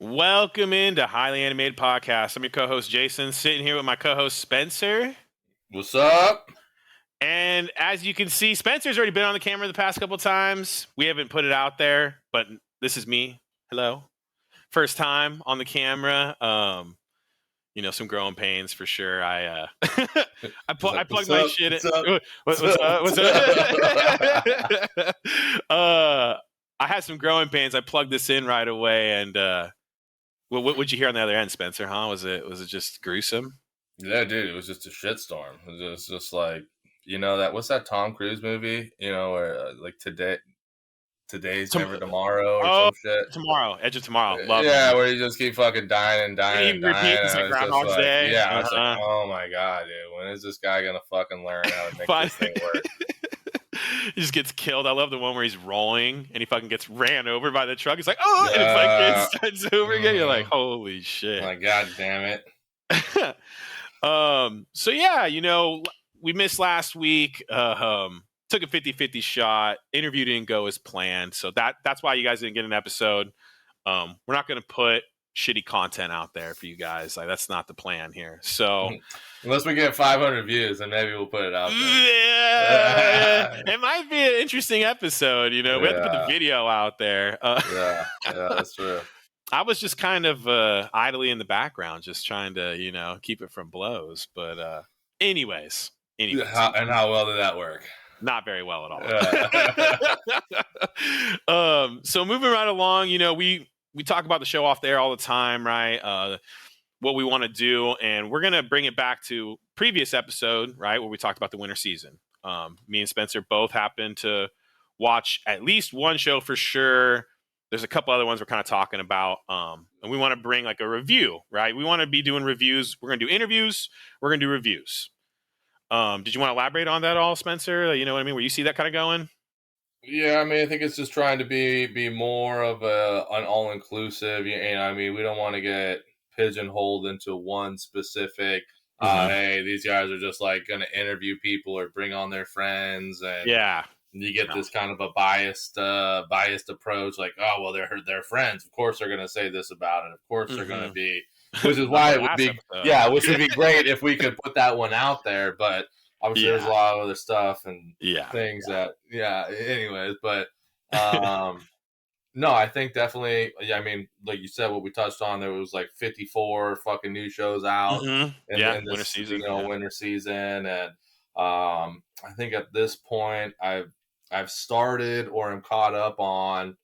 Welcome into Highly Animated Podcast. I'm your co-host Jason, sitting here with my co-host Spencer. What's up? And as you can see, Spencer's already been on the camera the past couple times. We haven't put it out there, but this is me. Hello. First time on the camera. Some growing pains for sure. I plugged my shit in. What's up? I had some growing pains. I plugged this in right away, and what'd you hear on the other end, Spencer? Huh? Was it just gruesome? Yeah, dude, it was just a shitstorm. It was just like, what's that Tom Cruise movie? Where like today's never tomorrow or some shit. Tomorrow, Edge of Tomorrow. Love where you just keep fucking dying and dying and dying. It's like Groundhog's Day. Yeah, I was like, oh my god, dude, when is this guy gonna fucking learn how to make this thing work? He just gets killed. I love the one where he's rolling and he fucking gets ran over by the truck. He's like, oh, and it's like it starts over again. You're like, holy shit. My god damn it. So yeah, we missed last week. Took a 50-50 shot. Interview didn't go as planned. So that's why you guys didn't get an episode. We're not going to put shitty content out there for you guys. Like, that's not the plan here. So unless we get 500 views, then maybe we'll put it out there. Yeah, it might be an interesting episode. We have to put the video out there. Yeah, that's true. I was just kind of idly in the background, just trying to, keep it from blows. But anyways. How well did that work? Not very well at all. So moving right along, we talk about the show off there all the time, right? What we want to do, and we're gonna bring it back to previous episode, right, where we talked about the winter season. Me and Spencer both happened to watch at least one show for sure. There's a couple other ones we're kind of talking about, and we want to bring like a review, right? We want to be doing reviews. We're gonna do interviews. We're gonna do reviews. Did you want to elaborate on that all, Spencer? You know what I mean? Where you see that kind of going? Yeah, I mean, I think it's just trying to be more of an all-inclusive. We don't want to get pigeonholed into one specific, hey, these guys are just like going to interview people or bring on their friends. And you get this kind of a biased approach, like, oh, well, they're friends. Of course they're going to say this about it. Of course they're going to be... Which is why it would be, which would be great if we could put that one out there. But obviously, there's a lot of other stuff and things that, anyways. But no, I think definitely. Yeah, I mean, like you said, what we touched on, there was like 54 fucking new shows out. In this, winter season, winter season, and I think at this point, I've started or am caught up on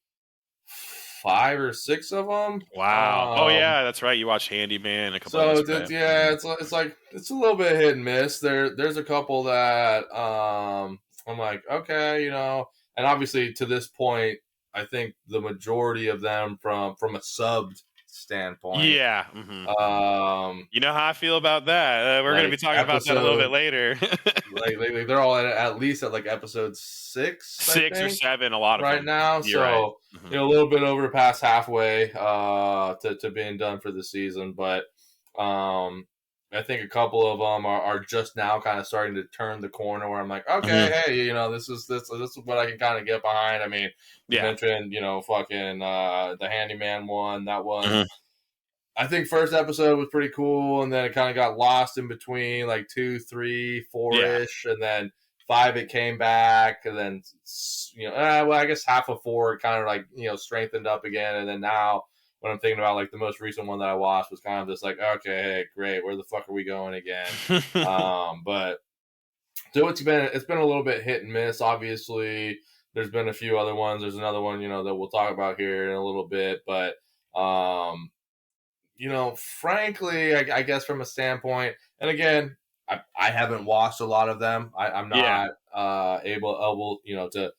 5 or 6 of them. Wow. Oh yeah, that's right. You watched Handyman a couple. So it's like it's a little bit hit and miss. There's a couple that I'm like, okay, and obviously to this point, I think the majority of them from a subbed standpoint. Yeah. Mm-hmm. You know how I feel about that. We're going to be talking about that a little bit later. like they're all at least at like episode 6 or 7, a lot of right them. now. You're right. A little bit over past halfway to being done for the season, but I think a couple of them are just now kind of starting to turn the corner where I'm like, okay, hey, this is what I can kind of get behind. I mean, you mentioned, fucking the Handyman one, that one. I think first episode was pretty cool, and then it kind of got lost in between, like 2, 3, 4-ish, and then 5 it came back, and then I guess half of 4 it kind of like strengthened up again, and then now when I'm thinking about like the most recent one that I watched was kind of just like, okay, hey, great, where the fuck are we going again? But so it's been a little bit hit and miss. Obviously, there's been a few other ones. There's another one that we'll talk about here in a little bit, but frankly, I guess from a standpoint, and again, I haven't watched a lot of them. I'm not able to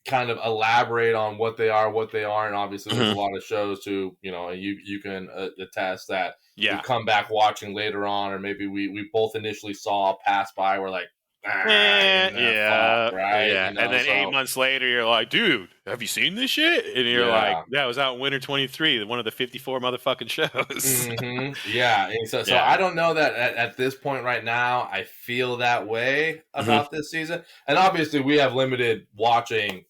kind of elaborate on what they are, what they aren't. Obviously, there's a lot of shows too, and you can attest that we come back watching later on, or maybe we both initially saw pass by. We're like, fuck, right? And then 8 months later, you're like, dude, have you seen this shit? And you're like, it was out in Winter 23, one of the 54 motherfucking shows. And so I don't know that at this point right now, I feel that way about this season. And obviously, we have limited watching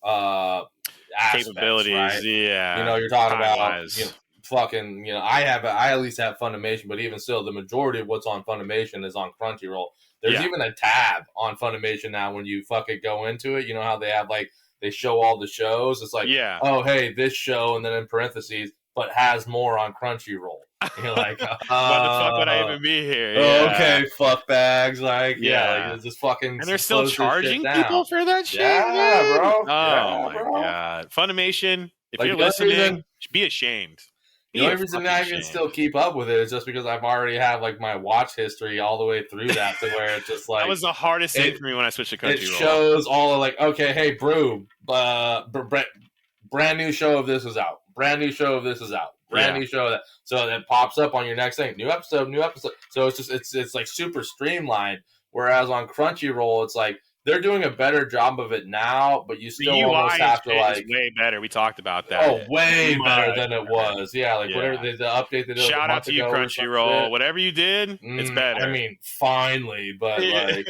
aspects, capabilities. right? Yeah, You're talking time about, wise. fucking, I at least have Funimation, but even still, the majority of what's on Funimation is on Crunchyroll. There's Yeah. even a tab on Funimation now when you fucking go into it. You know how they have like they show all the shows. It's like, Yeah. oh hey, this show, and then in parentheses, but has more on Crunchyroll. And you're like, Why the fuck would I even be here? oh, Yeah. okay, fuck bags. Like, yeah, like Yeah. it's just fucking And they're still close this shit charging down. people for that shit, Yeah, man. bro. Oh Yeah, my bro. god. Funimation, if Like you're the only listening, reason be ashamed. The Be only a reason fucking I can ashamed. still keep up with it is just because I've already have like my watch history all the way through that to where it's just That like was the hardest thing it for me when I switched to it Crunchyroll. shows all of like, okay, hey brew, brand new show of this is out. Brand new show of this is out. Brand new show of that. So it pops up on your next thing. New episode, new episode. So it's just it's like super streamlined. Whereas on Crunchyroll, it's like they're doing a better job of it now, but you The still UI almost and have to shit is like way better. We talked about that. oh, way better Much than it better. was. Yeah, like whatever Yeah. the update they did like a Shout out month to you, ago or some Crunchyroll. shit. Whatever you did, it's better. I mean, finally, but like,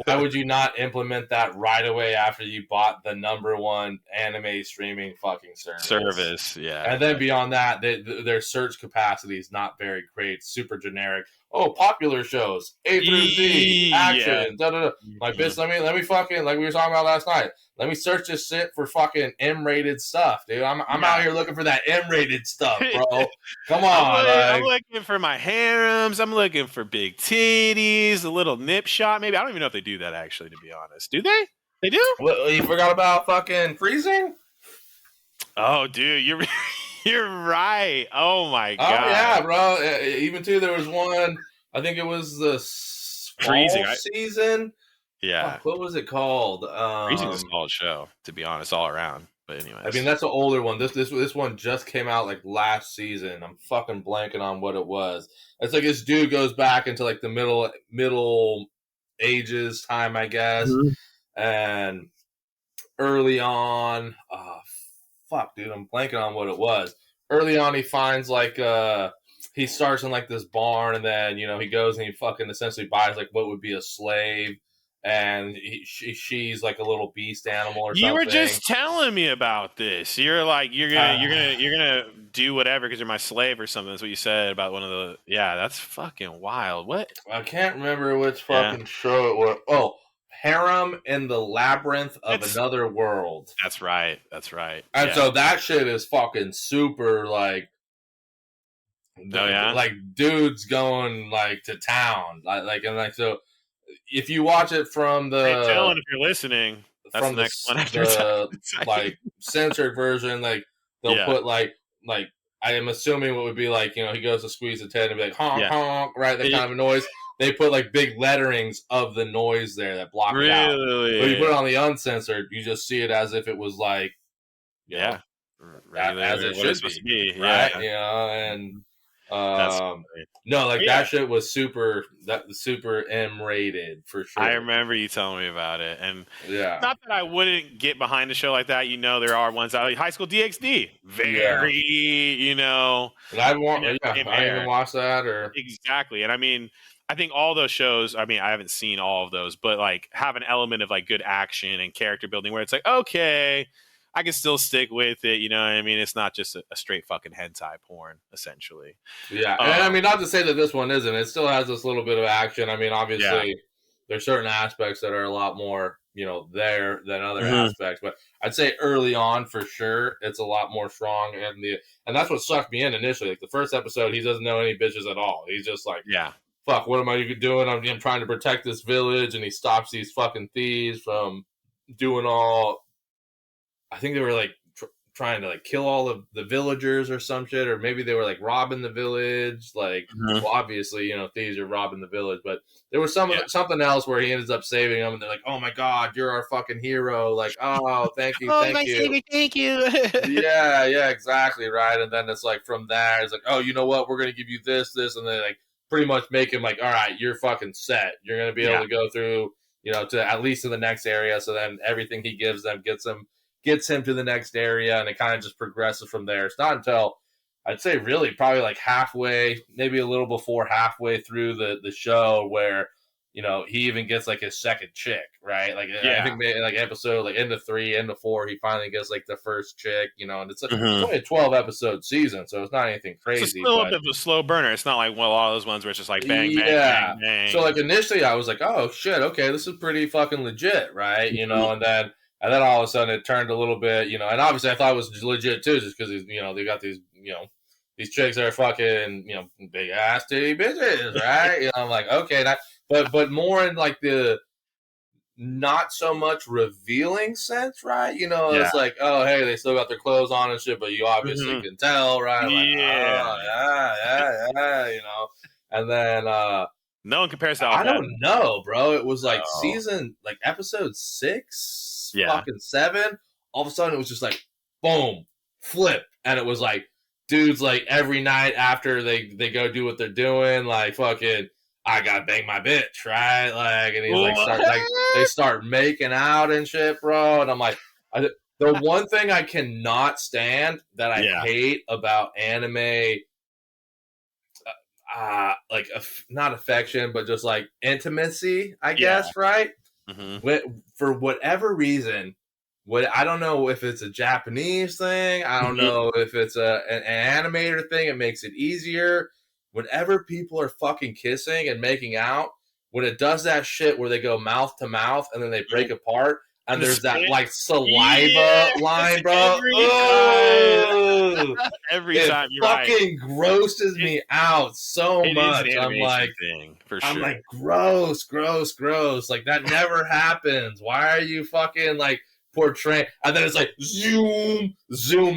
why would you not implement that right away after you bought the #1 anime streaming fucking service? Yeah. And then beyond that, their search capacity is not very great. Super generic. Oh, popular shows, A through Z, action, da da da. Like bitch, let me fucking like we were talking about last night. Let me search this shit for fucking M-rated stuff, dude. I'm out here looking for that M-rated stuff, bro. Come on, I'm looking for my harems. I'm looking for big titties, a little nip shot. Maybe I don't even know if they do that actually. To be honest, do they? They do. What, you forgot about fucking freezing? Oh, dude, you're you're right. Oh my god. Oh yeah, bro. Even too, there was one. I think it was the Freezing season. Yeah. Fuck, what was it called? Freezing is a solid show, to be honest, all around. But anyways, I mean that's an older one. This one just came out like last season. I'm fucking blanking on what it was. It's like this dude goes back into like the middle ages time, I guess, and early on, fuck, dude, I'm blanking on what it was. Early on, he finds like he starts in like this barn, and then he goes and he fucking essentially buys like what would be a slave, and she's like a little beast animal or something. You were just telling me about this. You're like you're gonna do whatever because you're my slave or something. That's what you said about one of the. Yeah, that's fucking wild. What? I can't remember which fucking show it was. Oh, Harem in the Labyrinth of Another World. That's right. And so that shit is fucking super like. Oh yeah, like dudes going like to town, like so. If you watch it from the, hey, Dylan, if you're listening, that's from the next one after the like censored version, like they'll put like I am assuming what would be like he goes to squeeze the tent and be like honk honk, right, that kind of a noise. They put like big letterings of the noise there that block it out. But you put it on the uncensored, you just see it as if it was like regular, as it should be, right? And no, like that shit was super M-rated for sure. I remember you telling me about it, and not that I wouldn't get behind a show like that. There are ones out like High School DxD, very And I didn't watch that or exactly. And I mean, I think all those shows. I mean, I haven't seen all of those, but like have an element of like good action and character building where it's like okay, I can still stick with it, you know what I mean? It's not just a straight fucking hentai porn, essentially. Yeah, and I mean, not to say that this one isn't. It still has this little bit of action. I mean, obviously, there's certain aspects that are a lot more, there than other aspects. But I'd say early on, for sure, it's a lot more strong. And that's what sucked me in initially. Like, the first episode, he doesn't know any bitches at all. He's just like, fuck, what am I doing? I'm trying to protect this village. And he stops these fucking thieves from doing all... I think they were like trying to like kill all of the villagers or some shit, or maybe they were like robbing the village. Like, well, obviously, thieves are robbing the village, but there was something else where he ends up saving them, and they're like, "Oh my god, you're our fucking hero!" Like, "Oh, thank you, thank you, savior, thank you." yeah, exactly, right. And then it's like from there, it's like, "Oh, you know what? We're gonna give you this, and they like pretty much make him like, all right, you're fucking set. You're gonna be able to go through, to at least to the next area." So then everything he gives them gets him to the next area, and it kind of just progresses from there. It's not until I'd say really probably like halfway, maybe a little before halfway through the show where he even gets like his second chick, right? Like I Yeah. think maybe like episode like into 3, into 4, he finally gets like the first chick, and it's Mhm. only a 12 episode season, so it's not anything It's crazy. a little But bit of a slow burner. It's not like all those ones where it's just like bang, bang, yeah, bang, bang. so like initially I was like, oh shit, okay, this is pretty fucking legit, right? Mhm. And then all of a sudden it turned a little bit, and obviously I thought it was legit too, just because they got these, these chicks that are fucking, big ass titty bitches, right? I'm like, okay, but more in like the not so much revealing sense, right? Yeah. It's like, oh, hey, they still got their clothes on and shit, but you obviously Mhm. can tell, right? I'm like, Yeah. oh, yeah. And then No one compares to I Alfred. don't know, bro. It was like Oh. like episode 6, Yeah. fucking 7. All of a sudden, it was just like, boom, flip, and it was like dudes like every night after they go do what they're doing, like fucking, I gotta bang my bitch, right? Like, and he's like they start making out and shit, bro. And I'm like, the one thing I cannot stand that I Yeah. hate about anime, like not affection, but just like intimacy, I guess, right? Mhm. For whatever reason, I don't know if it's a Japanese thing, I don't Mhm. know if it's an animator thing. It makes it easier. Whenever people are fucking kissing and making out, when it does that shit where they go mouth to mouth and then they break apart, and And the there's that spit. like saliva Yes, line, bro. every time. Ugh. Every It time, you're right. fucking grosses me out so It is an much. I'm animation thing, for I'm sure. like, gross, gross, gross. Like, that never happens. Why are you fucking like portraying? And then it's like zoom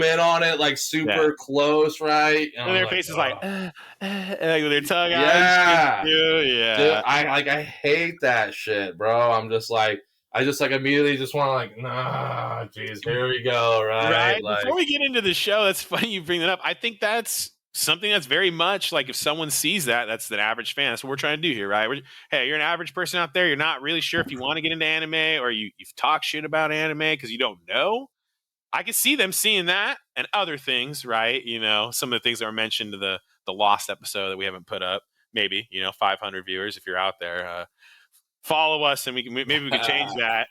in on it, like super close, right? And their face is like, like with their tongue out and shit yeah. too. Dude, Yeah. I hate that shit, bro. I'm just like, I just like immediately just want to like, nah, jeez, here we go, right? Right. Before Like, we get into the show, that's funny you bring that up. I think that's something that's very much like if someone sees that, that's an average fan. That's what we're trying to do here, right? Hey, you're an average person out there. You're not really sure if you want to get into anime or you've talked shit about anime because you don't know. I could see them seeing that and other things, right? Some of the things that were mentioned to the Lost episode that we haven't put up. Maybe 500 viewers if you're out there. Follow us and maybe we can change that.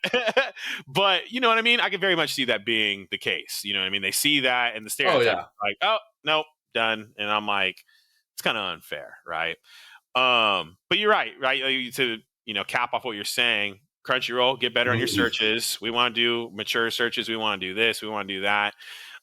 But you know what I mean? I could very much see that being the case. You know what I mean? They see that and the oh stereotype yeah, like, oh, nope, done. And I'm like, it's kind of unfair, right? But you're right? To cap off what you're saying, Crunchyroll, get better on your searches. We want to do mature searches. We want to do this. We want to do that.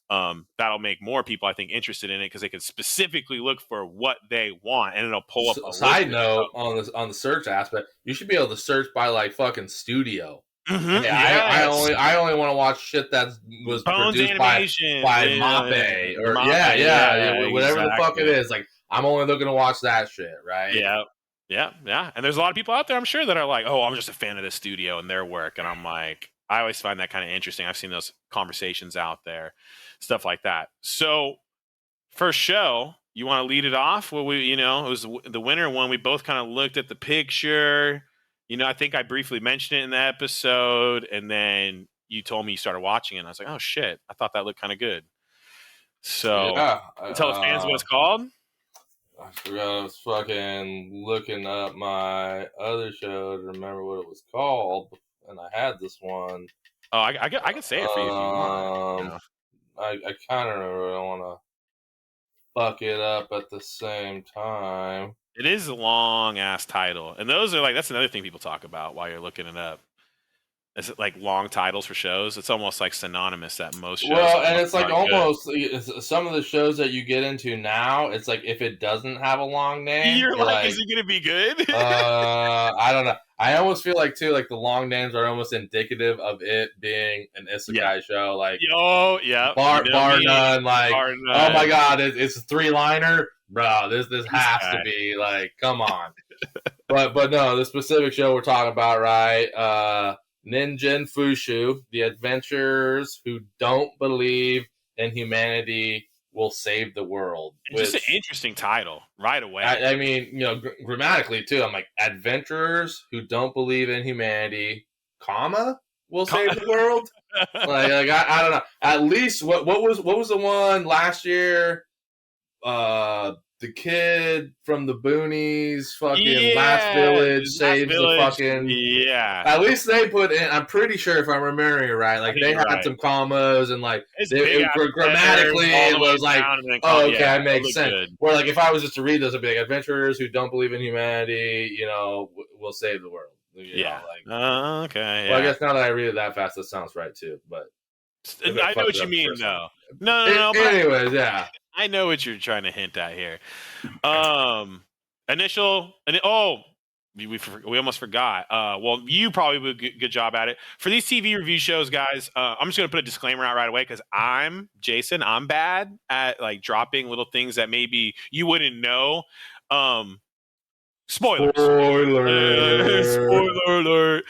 That'll make more people, I think, interested in it because they can specifically look for what they want, and it'll pull up a Side list. note on the search aspect, you should be able to search by like fucking studio. Hey, Yes, I only want to watch shit that was Bones produced by Animation, Mappe or Mappe, yeah, whatever the fuck it exactly. is. Like, I'm only looking to watch that shit, right? Yeah. And there's a lot of people out there, I'm sure, that are like, oh, I'm just a fan of this studio and their work. And I'm like, I always find that kind of interesting. I've seen those conversations out there, stuff like that. So, first show, you want to lead it off? Well, it was the winter one. We both kind of looked at the picture. I think I briefly mentioned it in the episode, and then you told me you started watching it. And I was like, oh shit, I thought that looked kind of good. So, Yeah. tell the fans what it's called. I forgot I was fucking looking up my other show to remember what it was called, and I had this one. Oh, I can say it for you if you want. I kind of remember. I don't want to fuck it up at the same time. It is a long ass title, and those are that's another thing people talk about while you're looking it up. Is it like long titles for shows? It's almost like synonymous that most shows. Well, and it's like almost some of the shows that you get into now. It's like if it doesn't have a long name, You're like, is it gonna be good? I don't know. I almost feel like too, like the long names are almost indicative of it being an isekai show. Like, bar none. Like, bar none. Oh my god, it's a 3-liner, bro. This has to be like, come on. but no, the specific show we're talking about, right? Ninjin Fushu, the adventurers who don't believe in humanity will save the world. Just an interesting title right away. I mean, grammatically too. I'm like, adventurers who don't believe in humanity, will save the world. like I don't know. At least what was the one last year? the kid from the boonies, fucking Last Yeah, Village Last saves the Village. fucking. Yeah, At least they put in. I'm pretty sure if I'm remembering it right, I like think they you're had right. some commas and like It's big ass letters grammatically all it the way was like, down, and then oh, okay, yeah, that it makes looked sense. good. Where like if I was just to read those, it'd be like adventurers who don't believe in humanity, will save the world. Yeah. Okay. Yeah. Well, I guess now that I read it that fast, that sounds right too. But I know what you mean, though. No. But anyways, yeah. I know what you're trying to hint at here. Initial, and we almost forgot. Well, you probably did a good job at it for these TV review shows, guys. I'm just gonna put a disclaimer out right away because I'm Jason. I'm bad at like dropping little things that maybe you wouldn't know. Spoilers. Spoiler alert.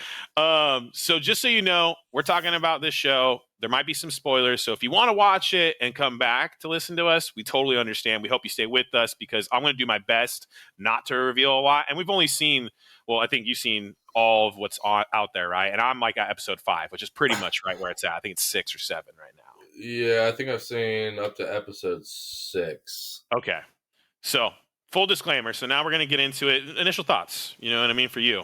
So just so you know, we're talking about this show. There might be some spoilers. So if you want to watch it and come back to listen to us, we totally understand. We hope you stay with us because I'm going to do my best not to reveal a lot. And we've only seen, well, I think you've seen all of what's out there, right? And I'm like at episode 5, which is pretty much right where it's at. I think it's 6 or 7 right now. Yeah, I think I've seen up to episode 6. Okay. So full disclaimer. So now we're going to get into it. Initial thoughts. You know what I mean? For you.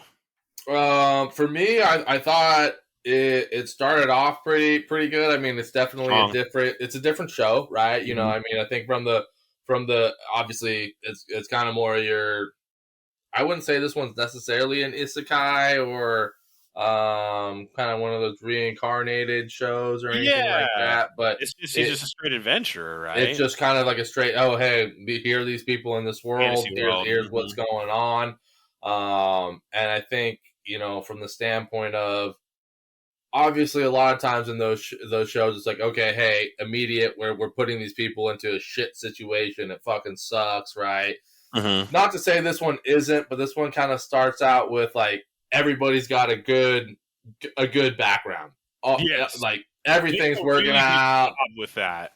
For me, I thought it started off pretty good. I mean, it's definitely a different show, right? You know, I mean, I think from the obviously it's kind of more your. I wouldn't say this one's necessarily an isekai or kind of one of those reincarnated shows or anything like that, but it's just a straight adventure, right? It's just kind of like a straight, oh hey, here are these people in this world. Here's what's going on. And I think, from the standpoint of obviously a lot of times in those shows, it's like, okay, hey, immediate, we're putting these people into a shit situation. It fucking sucks, right? Not to say this one isn't, but this one kind of starts out with like everybody's got a good background. Like everything's working out with that.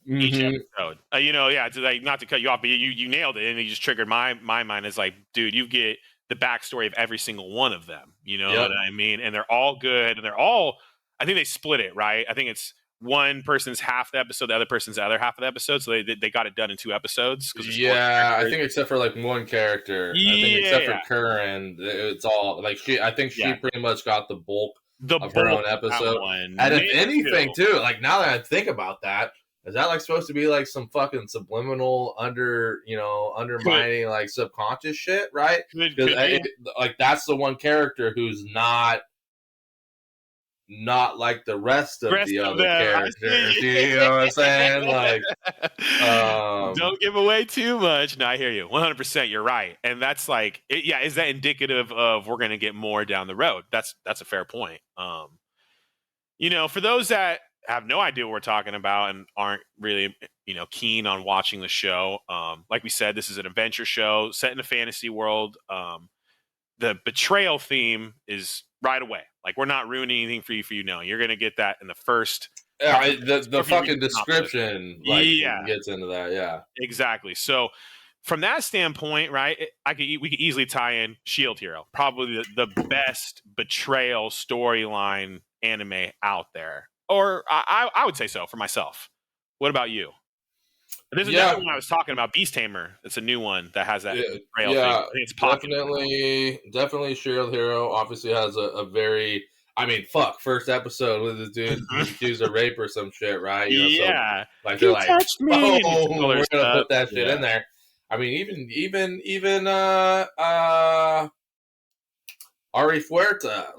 Each episode, to like not to cut you off, but you nailed it, and you just triggered my mind. Is like, dude, you get the backstory of every single one of them. You know what I mean? And they're all good, and they're all. I think they split it right. I think it's one person's half the episode, the other person's the other half of the episode. So they got it done in 2 episodes. Yeah, I think except for like one character. I think except for Curran, it's all like she. I think she pretty much got the bulk of her own episode. And if anything, too, like now that I think about that. Is that like supposed to be like some fucking subliminal undermining like subconscious shit, right? Like that's the one character who's not like the rest of the other characters. You know what I'm saying? Like, don't give away too much. No, I hear you. 100%. You're right, and that's like, is that indicative of we're going to get more down the road? That's a fair point. For those that have no idea what we're talking about and aren't really, keen on watching the show. Like we said, this is an adventure show set in a fantasy world. The betrayal theme is right away. Like we're not ruining anything for you knowing. You're going to get that in the first. Yeah, the fucking description gets into that. Yeah, exactly. So from that standpoint, right, we could easily tie in Shield Hero, probably the best betrayal storyline anime out there. Or I would say so for myself. What about you? There's another one I was talking about, Beast Tamer. It's a new one that has that trail thing. I think it's popular. Definitely Shield Hero obviously has a very, first episode with this dude accused of rape or some shit, right? So, like they're like, touched me. We're gonna put that shit in there. I mean, even Ari Fuerta,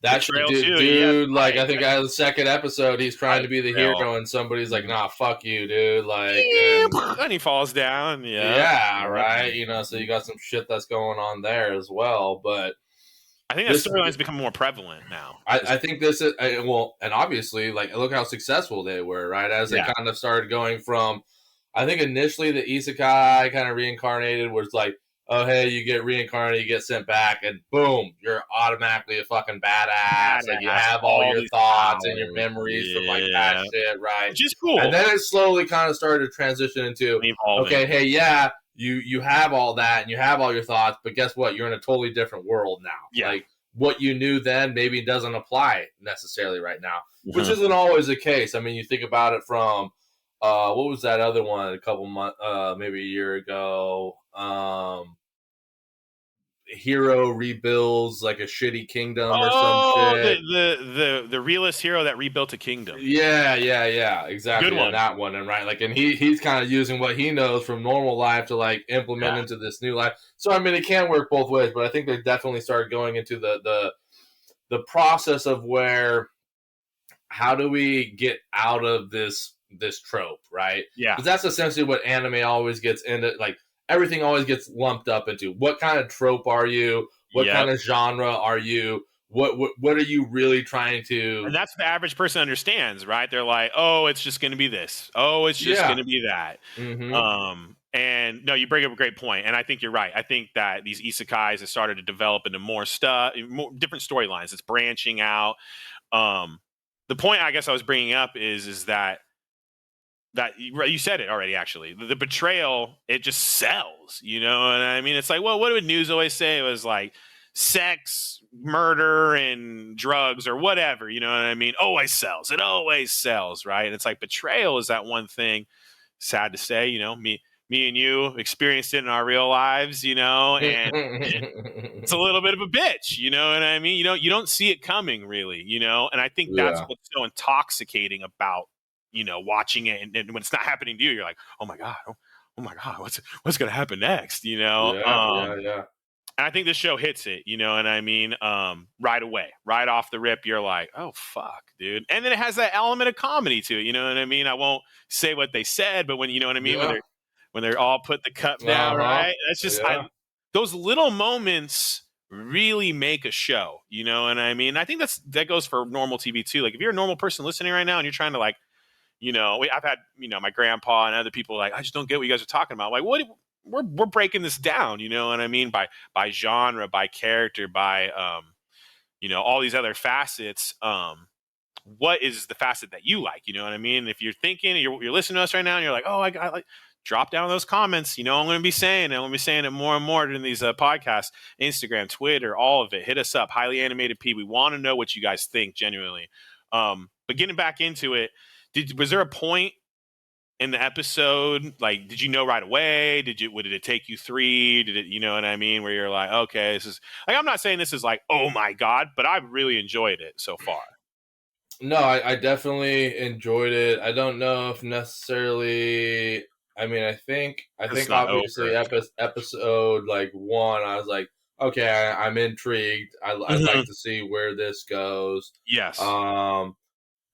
that's the dude. Like I think out of the second episode, he's trying to be the hero, and somebody's like, "Nah, fuck you, dude." Like, and he falls down. Right. So you got some shit that's going on there as well. But I think that storyline's become more prevalent now. I think this is and obviously, like, look how successful they were, right? As they kind of started going from, I think initially the isekai kind of reincarnated was like, oh, hey, you get reincarnated, you get sent back, and boom, you're automatically a fucking badass. Like, you have all your thoughts and your memories from, like, that shit, right? Which is cool. And then it slowly kind of started to transition into, okay, hey, you have all that, and you have all your thoughts, but guess what? You're in a totally different world now. Yeah. Like, what you knew then maybe doesn't apply necessarily right now, which isn't always the case. I mean, you think about it from what was that other one a couple months, maybe a year ago? Hero rebuilds like a shitty kingdom or some Oh, shit. the realist hero that rebuilt a kingdom. Yeah, Good exactly. Yeah, one. that one, and right, like, and he's kind of using what he knows from normal life to like implement Yeah. into this new life. So I mean, it can work both ways, but I think they definitely started going into the process of where how do we get out of this trope, right? Yeah. Because that's essentially what anime always gets into. Like everything always gets lumped up into what kind of trope are you? What Yep. kind of genre are you? What are you really trying And to? that's the average person understands, right? They're like, oh, it's just going to be this. Oh, it's just Yeah. going to be that. Mm-hmm. And no, you bring up a great point, and I think you're right. I think that these isekais have started to develop into more stuff, more different storylines. It's branching out. Um, the point I guess I was bringing up is that you said it already. Actually, the betrayal, it just sells. You know what I mean? It's like, well, what would news always say? It was like sex, murder, and drugs, or whatever. You know what I mean? Always sells. It always sells, right? And it's like betrayal is that one thing. Sad to say, you know, me and you experienced it in our real lives, you know, and it's a little bit of a bitch, you know what I mean? You don't see it coming really, you know, and I think that's Yeah. what's so intoxicating about, you know, watching it, and when it's not happening to you, you're like, oh my god, oh my god, what's gonna happen next, you know? Yeah. And I think this show hits it, you know what I mean? Right away, right off the rip, you're like, oh fuck, dude. And then it has that element of comedy to it, you know what I mean? I won't say what they said, but when you know what I mean, Yeah. when they're all put the cup down, Uh-huh. right? That's just Yeah. those little moments really make a show, you know what I mean? I think that goes for normal TV too. Like if you're a normal person listening right now and you're trying to like, you know, I've had, you know, my grandpa and other people like, I just don't get what you guys are talking about. Like, what? We're breaking this down, you know what I mean? By genre, by character, by you know, all these other facets. What is the facet that you like? You know what I mean? If you're thinking, you're listening to us right now, and you're like, oh, I like. Drop down those comments. You know, I'm going to be saying it. I'm going to be saying it more and more during these podcasts, Instagram, Twitter, all of it. Hit us up, Highly Animated P. We want to know what you guys think, genuinely. But getting back into it, was there a point in the episode, like, did you know right away? Did it take you three? Did it, you know what I mean? Where you're like, okay, this is like, I'm not saying this is like, oh my god, but I've really enjoyed it so far. No, I definitely enjoyed it. I don't know if necessarily. I mean, I It's think not obviously over. episode like one, I was like, okay, I'm intrigued. I'd like Mhm. to see where this goes. Yes. Um,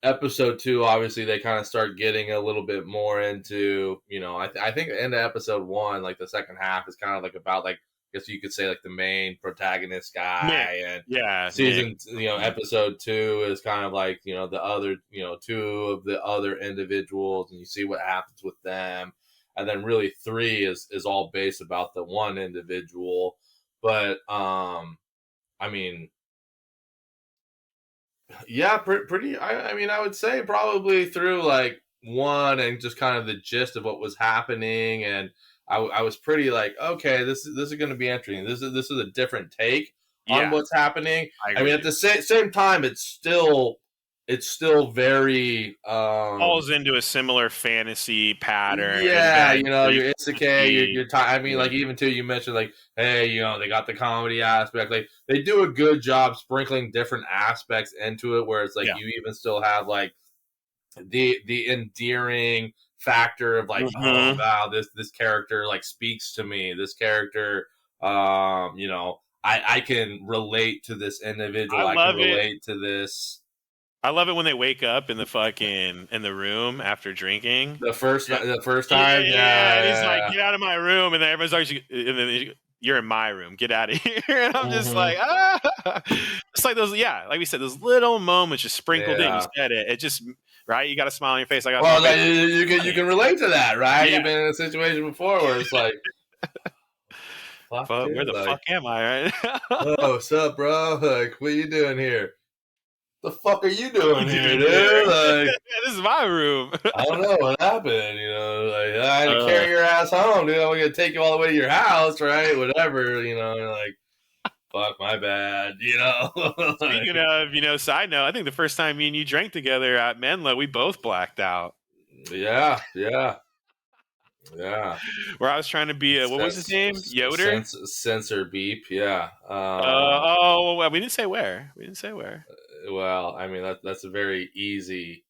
episode two, obviously, they kind of start getting a little bit more into, you know, I think the end of episode one, like the second half, is kind of like about like, I guess you could say like the main protagonist Nick. guy, and Yeah, Nick. season, you know, episode two is kind of like, you know, the other, you know, two of the other individuals, and you see what happens with them, and then really three is all based about the one individual, but I mean, yeah, pretty. I mean, I would say probably through like one and just kind of the gist of what was happening, and I was pretty like, okay, this is going to be interesting. This is a different take on Yeah, what's happening. I I mean, agree. at the same time, it's still very Falls into a similar fantasy pattern, yeah, you adventure. know, You your can Isekai, see, I mean, like, even too, you mentioned, like, hey, you know, they got the comedy aspect. Like, they do a good job sprinkling different aspects into it, where it's like yeah. you even still have like the endearing factor of like, oh Hmm. wow, this character like speaks to me. This character, you know, I can relate to this I individual. I can love it. relate to this. I love it when they wake up in the room after drinking. Yeah, The first yeah, time, yeah. And he's like, yeah. "Get out of my room!" And then everyone's like, and then "You're in my room. Get out of here!" And I'm just Hmm. like, ah. It's like those, yeah, like we said, those little moments just sprinkled in. You Yeah. said it. It just right. You got a smile on your face. I got a smile Well, on my like, face. you Funny. can relate to that, right? Yeah. You've been in a situation before where it's like, fuck, But where dude, the like, fuck am I? Right. oh, what's up, bro? Like, what you doing here? The fuck are you What are you doing here, doing here? dude? Like, This is my room. I don't know what happened. You know, like, I had to uh, carry your ass home, dude. I'm gonna take you all the way to your house, right? Whatever, you know. And like, fuck, my bad. You know, Speaking of, you know, side note, I think the first time me and you drank together at Menla, we both blacked out. Yeah. Where I was trying to be what was his name? Yoder? Sensor beep. Yeah. Well, we didn't say where. We didn't say where. Well, I mean that's a very easy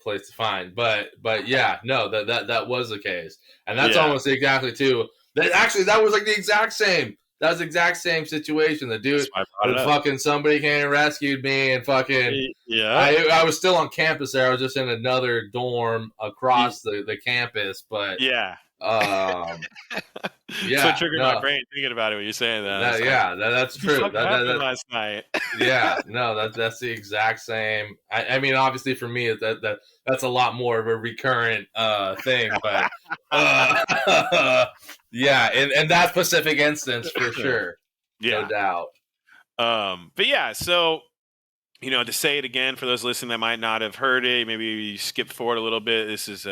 place to find, but yeah, no, that was the case, and that's Yeah. almost exactly too. That was like the exact same. That was the exact same situation. The That's dude, why I brought it up. fucking somebody came and rescued me, and fucking. Yeah. I was still on campus there. I was just in another dorm across the campus, but Yeah. So it yeah, triggered my no, brain thinking about it when you're saying that. that's What the true. fuck happened last night? Yeah, no, that's the exact same. I mean, obviously for me, that's a lot more of a recurrent thing, but yeah, in that specific instance, for sure, no Yeah. doubt. But yeah, so to say it again for those listening that might not have heard it, maybe you skip forward a little bit. This is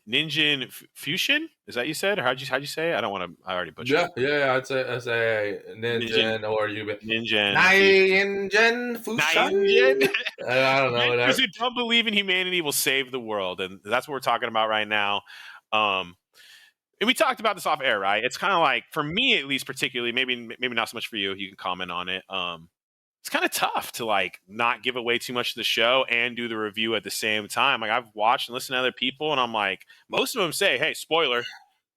Ninja Fusion. Is that you said, or how'd you say it? I don't want to. I already butchered it. Yeah, I'd say Ninja Ninja or you Ninja Nine Fusion. Fusion. I don't know Those whatever. who don't believe in humanity will save the world, and that's what we're talking about right now. And we talked about this off air, right? It's kind of like, for me at least, particularly, maybe not so much for you. You can comment on it. It's kind of tough to like not give away too much of the show and do the review at the same time. Like, I've watched and listened to other people, and I'm like, most of them say, "Hey, spoiler,"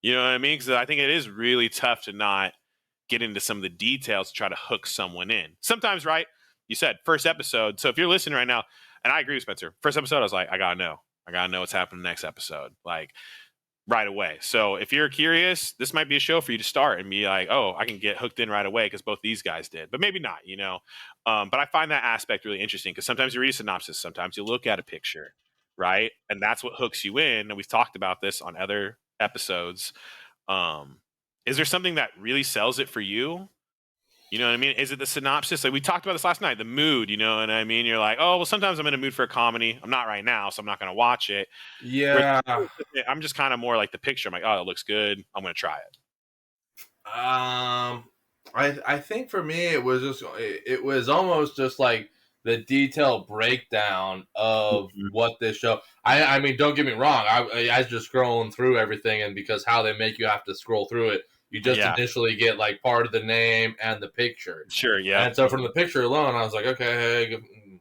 you know what I mean? Because I think it is really tough to not get into some of the details to try to hook someone in. Sometimes, right? You said first episode. So if you're listening right now, and I agree with Spencer, first episode, I was like, I gotta know what's happening next episode, like right away. So if you're curious, this might be a show for you to start and be like, oh, I can get hooked in right away because both these guys did, but maybe not, But I find that aspect really interesting because sometimes you read a synopsis, sometimes you look at a picture, right? And that's what hooks you in. And we've talked about this on other episodes. Is there something that really sells it for you? You know what I mean? Is it the synopsis? Like we talked about this last night, the mood, you know what I mean? You're like, oh, well, sometimes I'm in a mood for a comedy. I'm not right now, so I'm not going to watch it. Where Yeah. I'm just kind of more like the picture. I'm like, oh, it looks good. I'm going to try it. I think for me it was almost just like the detailed breakdown of what this show. I mean, don't get me wrong. I was just scrolling through everything, and because how they make you have to scroll through it, you just initially get like part of the name and the picture. Sure, yeah. And so from the picture alone, I was like, okay, hey,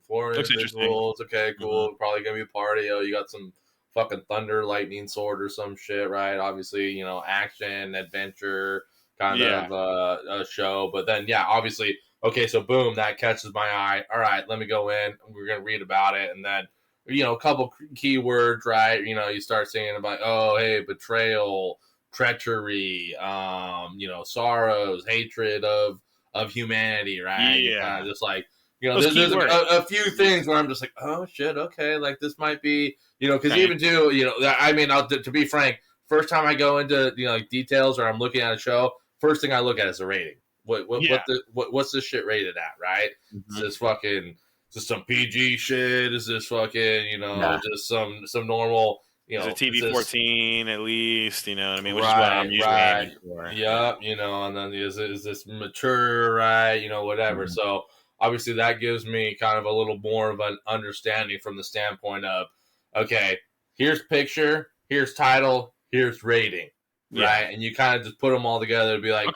4 individuals. Okay, cool. Probably gonna be a party. Oh, you got some fucking thunder, lightning, sword, or some shit, right? Obviously, action, adventure kind of a show. But then, yeah, obviously, okay, so boom, that catches my eye. All right, let me go in. We're going to read about it. And then, a couple keywords, right? You start seeing about, oh, hey, betrayal, treachery, sorrows, hatred of humanity, right? Yeah. Just like, there's a few things where I'm just like, oh, shit, okay, like this might be, because even too, I mean, to be frank, first time I go into like details or I'm looking at a show, first thing I look at is the rating. What's this shit rated at, right? Is this fucking just some PG shit? Is this fucking just some normal is it TV 14 at least? You know what I mean? Which right, is what I'm usually aiming for. Yep, and then is this mature, right? Whatever. So obviously that gives me kind of a little more of an understanding from the standpoint of, okay, here's picture, here's title, here's rating, right? And you kind of just put them all together to be like,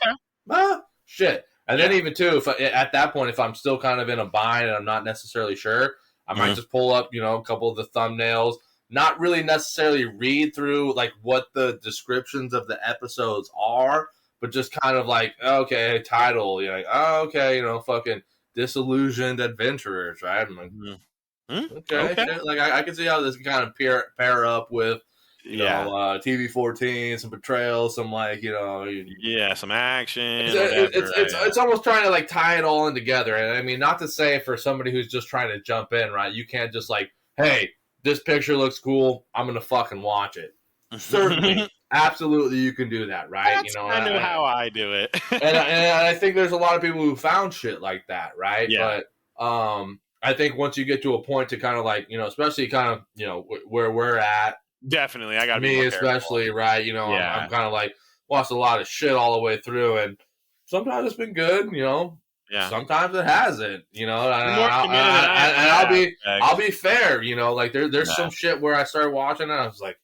shit. And then even too, at that point, if I'm still kind of in a bind and I'm not necessarily sure, I might just pull up, a couple of the thumbnails, not really necessarily read through like what the descriptions of the episodes are, but just kind of like, okay, title, you're like, oh, okay, fucking disillusioned adventurers, right? I'm like, okay. Shit. Like I can see how this can kind of pair up with TV 14, some betrayal, some like some action. It's almost trying to like tie it all in together. And I mean, not to say for somebody who's just trying to jump in, right? You can't just like, hey, this picture looks cool, I'm gonna fucking watch it. Certainly, absolutely, you can do that, right? That's kind of how I do it. and I think there's a lot of people who found shit like that, right? Yeah. But I think once you get to a point to kind of like especially kind of where we're at. Definitely, I gotta me be especially, careful. right? I'm kind of like watched a lot of shit all the way through, and sometimes it's been good, Yeah. sometimes it hasn't, you know. And You're more committed than I am on that I'll aspect. be fair, you know. Like there's Yeah. some shit where I started watching and I was like,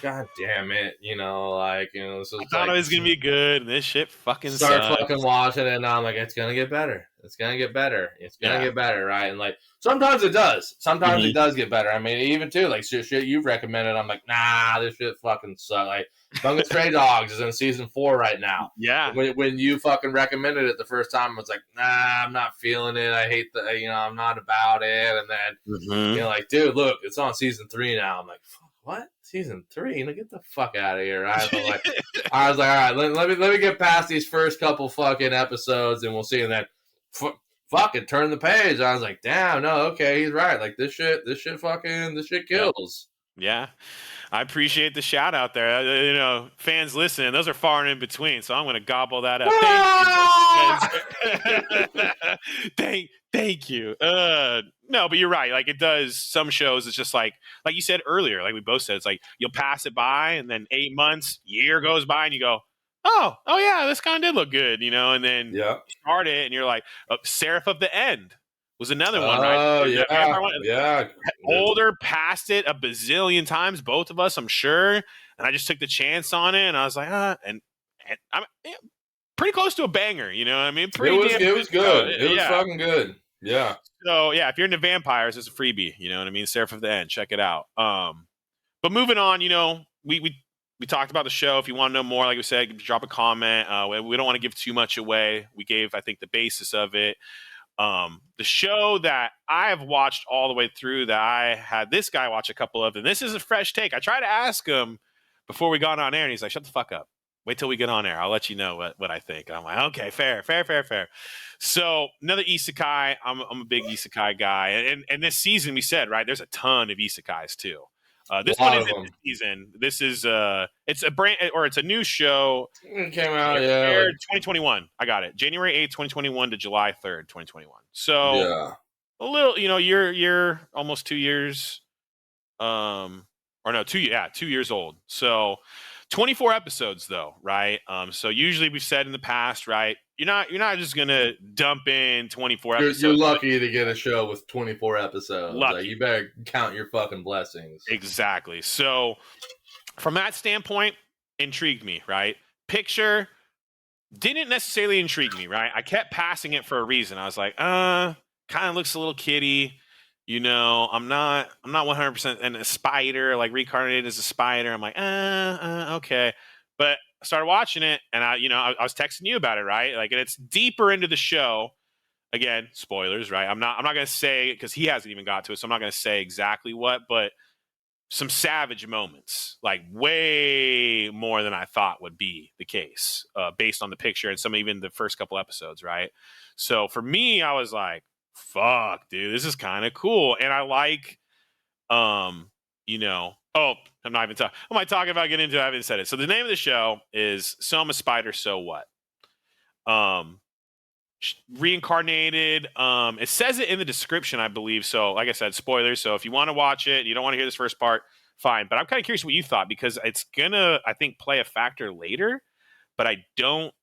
God damn it, you know, like, you know, this I is thought it like was gonna be good, and this shit fucking start fucking sucks. watching it and I'm like, it's gonna get better. It's gonna get better. It's gonna Yeah. get better, right? And like sometimes it does. Sometimes Mhm. it does get better. I mean, even too, like shit you've recommended, I'm like, nah, this shit fucking sucks. Like Bunga Stray Dogs is in season 4 right now. Yeah. When you fucking recommended it the first time, I was like, nah, I'm not feeling it. I hate the, you know, I'm not about it. And then Mhm. you know, like, dude, look, it's on season 3 now. I'm like, fuck, what? Season 3? Like, get the fuck out of here, right? So like, I was like, all right, let me get past these first couple fucking episodes, and we'll see. And then, fucking turn the page. I was like, damn, no, okay, he's right. Like this shit Yep. kills. Yeah. I appreciate the shout out there. You know, fans listening, those are far and in between, so I'm going to gobble that up. Thank you. Thank you. No, but you're right. Like it does some shows. It's just like you said earlier, like we both said, it's like you'll pass it by and then 8 months, year goes by and you go, oh yeah, this kind of did look good, you know, and then Yeah. you start it and you're like, Seraph of the End was another one, right? Oh The vampire yeah, one. yeah. Older, past it a bazillion times, both of us, I'm sure. And I just took the chance on it, and I was like, and I'm pretty close to a banger, you know what I mean? Pretty damn It good was show. good. It was Yeah. fucking good. Yeah. So yeah, if you're into vampires, it's a freebie, you know what I mean? Seraph of the End, check it out. But moving on, you know, we talked about the show. If you want to know more, like we said, drop a comment. We don't want to give too much away. We gave, I think, the basis of it. The show that I have watched all the way through that I had this guy watch a couple of, and this is a fresh take. I tried to ask him before we got on air, and he's like, shut the fuck up. Wait till we get on air. I'll let you know what I think. And I'm like, okay, fair. So another isekai. I'm a big isekai guy. And this season we said, right, there's a ton of isekais too. This A one lot of isn't them. this season. This is it's a brand or it's a new show. It came out, It yeah, aired like 2021. I got it. January 8th, 2021 to July 3rd, 2021. So yeah. a little, you know, you're almost 2 years. Or no, 2 years old. So 24 episodes though, right? So usually we've said in the past, right? You're not just gonna dump in 24 You're episodes. lucky to get a show with 24 episodes. Like Lucky. you better count your fucking blessings. Exactly. So from that standpoint, intrigued me, right? Picture didn't necessarily intrigue me, right? I kept passing it for a reason. I was like, kind of looks a little kiddie. You know, I'm not 100% and a spider, like reincarnated as a spider. I'm like, okay. But I started watching it and I was texting you about it, right? Like, and it's deeper into the show. Again, spoilers, right? I'm not going to say because he hasn't even got to it, so I'm not going to say exactly what, but some savage moments, like way more than I thought would be the case, based on the picture and some even the first couple episodes, right? So for me, I was like, "Fuck, dude, this is kind of cool," and I like, you know, oh, I'm not even talking. Am I talking about getting into it? I haven't said it. So the name of the show is "So I'm a Spider, So What." Um, Reincarnated. It says it in the description, I believe. So, like I said, spoilers. So, if you want to watch it, you don't want to hear this first part, fine. But I'm kind of curious what you thought because it's gonna, I think, play a factor later, but I don't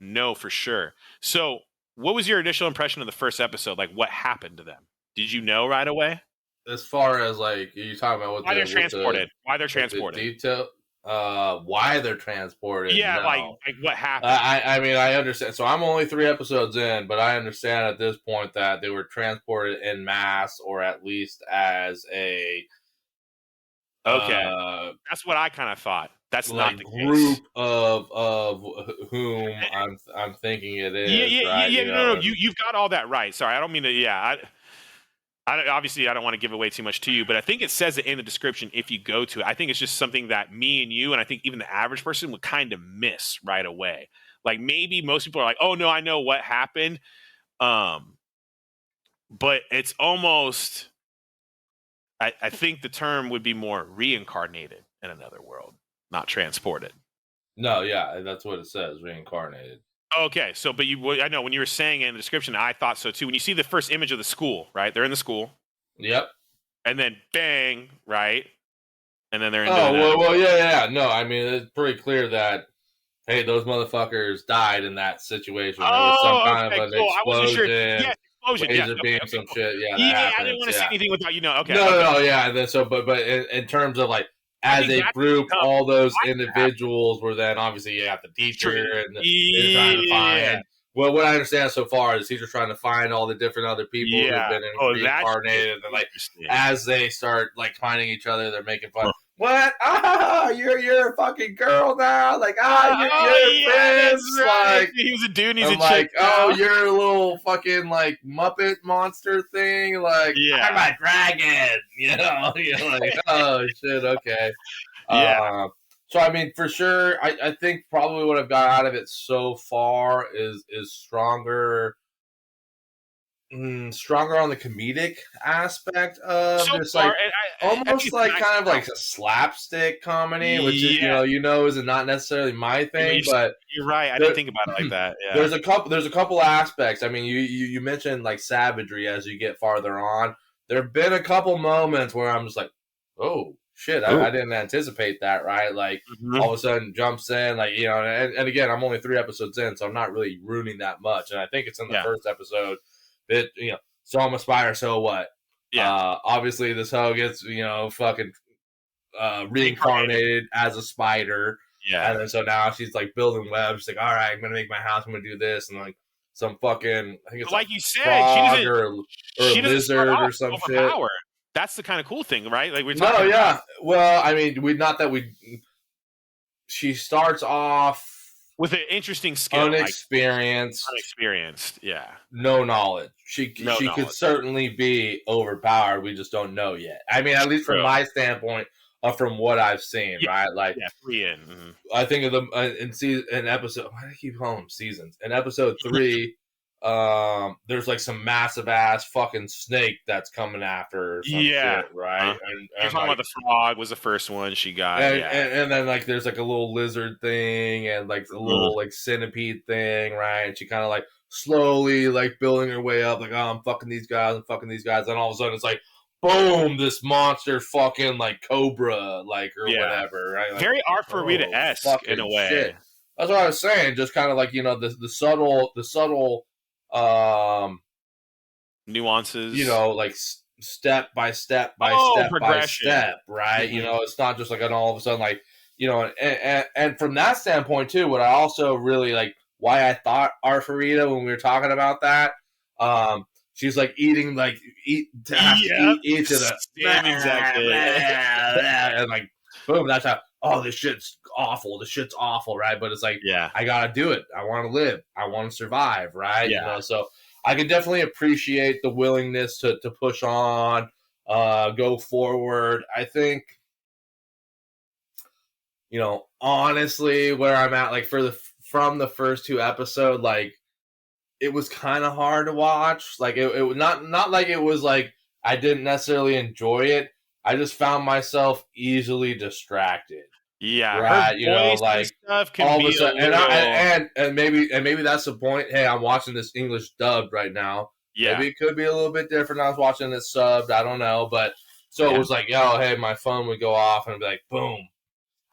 know for sure. So, what was your initial impression of the first episode? Like, what happened to them? Did you know right away? As far as like you talking about Why they're transported? Why they're with the transported? detail, why they're transported? Yeah, No, like what happened? I mean I understand. So I'm only 3 episodes in, but I understand at this point that they were transported in mass, or at least as a Okay, uh that's what I kind of thought. That's not like the group case. of whom I'm thinking it is, right? You No, know, no, you've got all that right. Sorry, I don't mean to. Yeah, obviously I don't want to give away too much to you, but I think it says it in the description if you go to it. I think it's just something that me and you, and I think even the average person would kind of miss right away. Like maybe most people are like, "Oh no, I know what happened," um, but it's almost. I think the term would be more reincarnated in another world, not transported. no, yeah, that's what it says, reincarnated. Okay, so but I know when you were saying it in the description, I thought so too. When you see the first image of the school, right? They're in the school, Yep. and then bang, right? And then they're into Oh the well, yeah. No, I mean it's pretty clear that hey, those motherfuckers died in that situation. There was some Oh, kind of okay, an cool. I wasn't sure. explosion, Yes, explosion. Yes. laser Okay, beam, okay, some cool. shit. Yeah, that Yeah, I didn't happens. want to say Yeah. anything without Okay, No, okay. no, yeah. And then but in terms of like I as think a that's group, tough. all those Why did that happen? individuals were then obviously you have the True. teacher and they're trying to Yeah. find. Well, what I understand so far is the teacher's trying to find all the different other people who've Yeah. been Oh, that should be reincarnated, and then like interesting. as they start like finding each other, they're making fun. Huh. What? Ah, you're a fucking girl now. Like Oh, you're yeah, that's friends. right. Like He was a dude and he's I'm a chick like, oh, now. you're a little fucking like Muppet monster thing. Like, I'm Yeah. a dragon. You know, you're like, oh shit, okay. Yeah. So I mean, for sure, I think probably what I've got out of it so far is stronger. Stronger on the comedic aspect of So just far, like and I think almost it's a like nice kind of like balance. a slapstick comedy, which is Yeah. is not necessarily my thing, but You're right. I there, didn't think about it like that. Yeah. there's a couple aspects. I mean, you mentioned like savagery as you get farther on. There have been a couple moments where I'm just like, oh shit, Oh. I didn't anticipate that, right? Like Mhm. all of a sudden jumps in, like and again, I'm only 3 episodes in, so I'm not really ruining that much. And I think it's in the Yeah. first episode that so I'm a spider, so what? Yeah. Obviously this hoe gets fucking reincarnated as a spider. Yeah. And then so now she's like building webs. She's like, all right, I'm gonna make my house. I'm gonna do this, and like some fucking I think it's But a like you said, frog or a she doesn't start lizard off or some shit. overpowered. That's the kind of cool thing, right? Like we're No, talking about yeah. Well, I mean, we not that we. She starts off with an interesting skill, like unexperienced, unexperienced. Yeah. no knowledge. She No could knowledge. certainly be overpowered. We just don't know yet. I mean, at least from True. my standpoint, from what I've seen, Yeah. right? Like, Yeah, 3 in. Mhm. I think of them in episode. Why do I keep calling them seasons? In episode 3, there's like some massive ass fucking snake that's coming after her or some Yeah. shit, right? You're talking about the frog was the first one she got. And then like there's like a little lizard thing and like a little like centipede thing, right? And she kind of like slowly like building her way up, like, oh, I'm fucking these guys, and all of a sudden it's like, boom, this monster fucking like cobra, like or whatever, right? Like, very Arfarita-esque in a way. Shit. That's what I was saying. Just kind of like the subtle nuances. Like step by step progression. right? Mm-hmm. It's not just like an all of a sudden like and from that standpoint too. What I also really like, why I thought Arfarita when we were talking about that. She's like eating like eat to the same exactly, and like boom, that's how. Oh, this shit's awful, right? But it's like, I gotta do it. I want to live. I want to survive, right? So I can definitely appreciate the willingness to push on, go forward. I think, honestly, where I'm at, like from the first 2 episodes, like it was kind of hard to watch. Like it not like it was like I didn't necessarily enjoy it. I just found myself easily distracted. Yeah, right. Her voice Like and stuff can all be of a sudden, a little... and maybe that's the point. Hey, I'm watching this English dubbed right now. Yeah, maybe it could be a little bit different. I was watching it subbed. I don't know, but so it was like, yo, hey, my phone would go off and it'd be like, boom,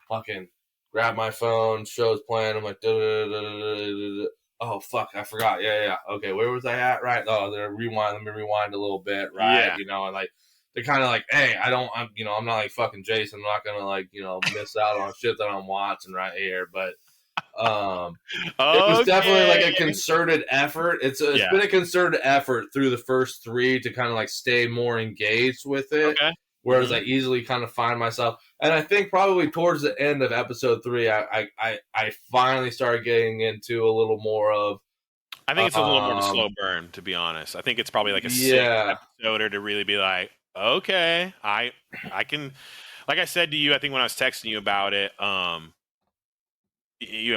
fucking grab my phone, show's playing. I'm like, oh fuck, I forgot. Yeah. Okay, where was I at? Right. Oh, rewind. Let me rewind a little bit. Right. And like they're kind of like, hey, I'm not like fucking Jason. I'm not gonna like miss out on shit that I'm watching right here. But it was definitely like a concerted effort. It's been a concerted effort through the first 3 to kind of like stay more engaged with it. Okay. Whereas I easily kind of find myself, and I think probably towards the end of episode 3, I finally started getting into a little more of. I think it's a little more of a slow burn, to be honest. I think it's probably like a 6th episode to really be like, okay, I can, like I said to you, I think when I was texting you about it,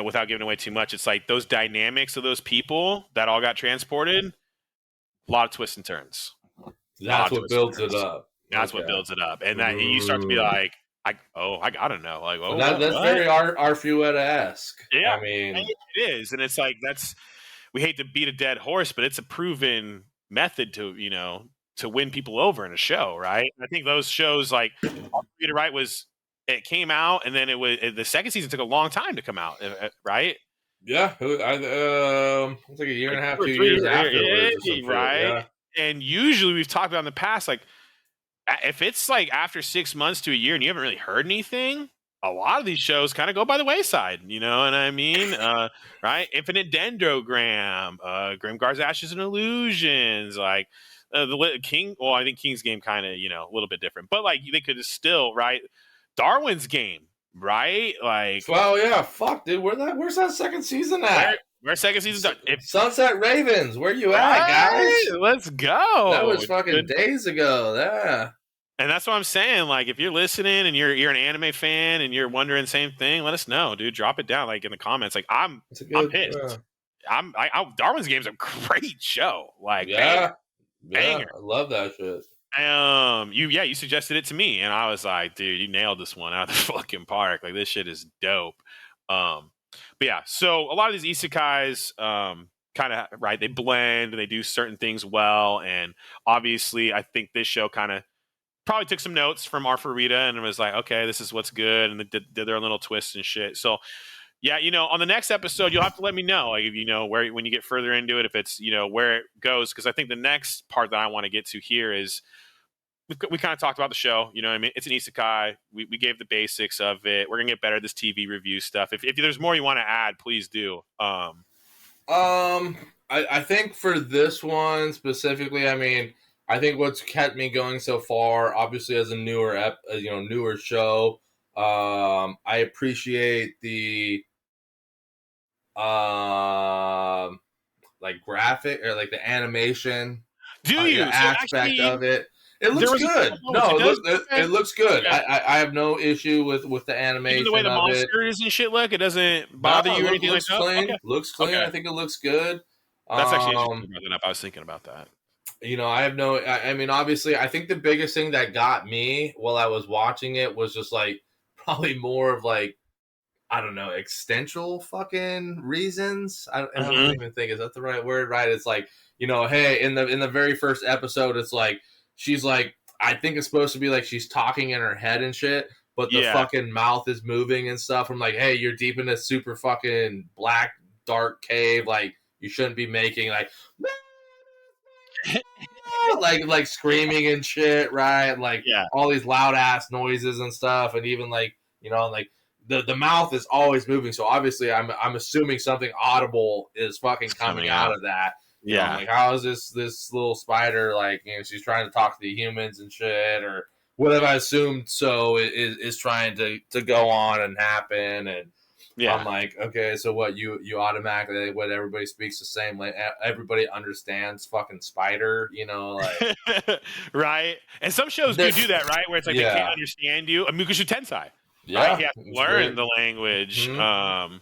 without giving away too much, it's like those dynamics of those people that all got transported, a lot of twists and turns. That's what builds it up. That's what builds it up, and that you start to be like, I gotta know, like, that's what? very Arfueta-esque. Yeah, I mean, it is, and it's like we hate to beat a dead horse, but it's a proven method to to win people over in a show, right? I think those shows like Arfueta, right, was it came out, and then the second season took a long time to come out, right? Yeah, it's like a year Like and a half, 2 or 2 3 years years, afterwards or some shit. right? Yeah, And usually we've talked about in the past, like if it's like after 6 months to a year and you haven't really heard anything, a lot of these shows kind of go by the wayside. You know what I mean? Right? Infinite Dendrogram, Grimgar's Ashes and Illusions, like the King. Well, I think King's Game kind of a little bit different, but like they could still right. Darwin's Game, right? Like well, yeah, fuck, dude, where's that second season at? where second season done? Sunset Ravens, where you at, Right, guys? let's go. That was fucking days ago. Yeah. And that's what I'm saying. Like, if you're listening and you're an anime fan and you're wondering the same thing, let us know, dude. Drop it down, like in the comments. Like, I'm pissed. Darwin's Game's a great show. Like, yeah, banger. I love that shit. You suggested it to me, and I was like, dude, you nailed this one out of the fucking park. Like, this shit is dope. But yeah, so a lot of these isekais, kind of right, they blend and they do certain things well, and obviously, I think this show kind of probably took some notes from Arfarita and was like, okay, this is what's good, and they did their own little twists and shit. So yeah, on the next episode, you'll have to let me know, like, where when you get further into it, if it's where it goes, because I think the next part that I want to get to here is we kind of talked about the show. You know what I mean? It's an isekai. We gave the basics of it. We're gonna get better at this TV review stuff. If there's more you want to add, please do. I think for this one specifically, I mean, I think what's kept me going so far, obviously as a newer show, I appreciate the like graphic or like the animation aspect of it. It looks good. No, it looks good. Okay. I have no issue with the animation. Even the way the monsters and shit look, it doesn't bother you or anything like that. Clean. Okay. Looks clean. Okay. I think it looks good. That's actually interesting brought that up. I was thinking about that. I mean, obviously, I think the biggest thing that got me while I was watching it was just like probably more of like, I don't know, existential fucking reasons. I don't even think, is that the right word? Right? It's like, hey, in the very first episode, it's like she's like, I think it's supposed to be like she's talking in her head and shit, but the fucking mouth is moving and stuff. I'm like, hey, you're deep in this super fucking black dark cave, like you shouldn't be making like like screaming and shit, right? Like all these loud ass noises and stuff, and even like like the mouth is always moving. So obviously, I'm assuming something audible is fucking coming out of that. I'm like, how is this little spider like? She's trying to talk to the humans and shit, or whatever. I assumed so is trying to go on and happen and. Yeah. I'm like, okay, so what you automatically what everybody speaks the same way, everybody understands fucking spider, like right. And some shows do that, right? Where it's like they can't understand you. Mushoku Tensei. Yeah. Right? You have to learn the language. Mm-hmm.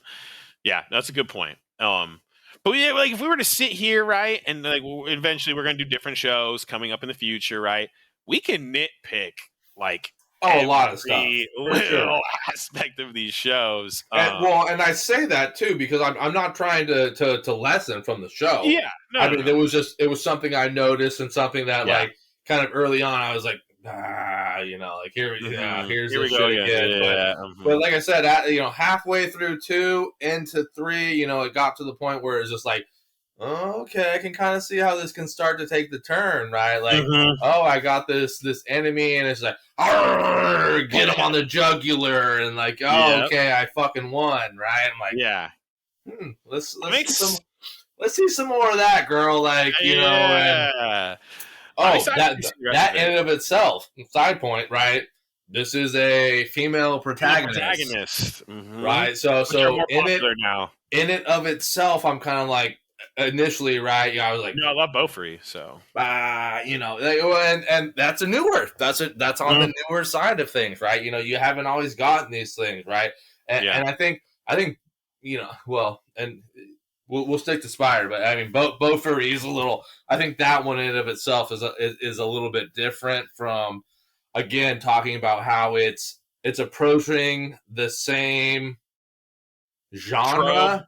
Yeah, that's a good point. But yeah, like if we were to sit here, right, and like eventually we're gonna do different shows coming up in the future, right? We can nitpick like a lot of stuff. Little aspect of these shows. And I say that too because I'm not trying to lessen from the show. Yeah, it was something I noticed and something that like kind of early on I was like, like here's this shit again. But like I said, halfway through 2 into 3, it got to the point where it's just like, okay, I can kind of see how this can start to take the turn, right? Like, I got this enemy, and it's like, get him on the jugular, and like, okay, I fucking won, right? I'm like, let's see some more of that, girl, like, that in and of itself, side point, right? This is a female protagonist. Right? So in it of itself, I'm kind of like. Initially, right? I was like, I love Beaufrey, so and that's a newer. That's on the newer side of things, right? You haven't always gotten these things, right? And I think well, and we'll stick to Spider, but I mean, Beaufrey is a little. I think that one in and of itself is a little bit different from, again, talking about how it's approaching the same genre,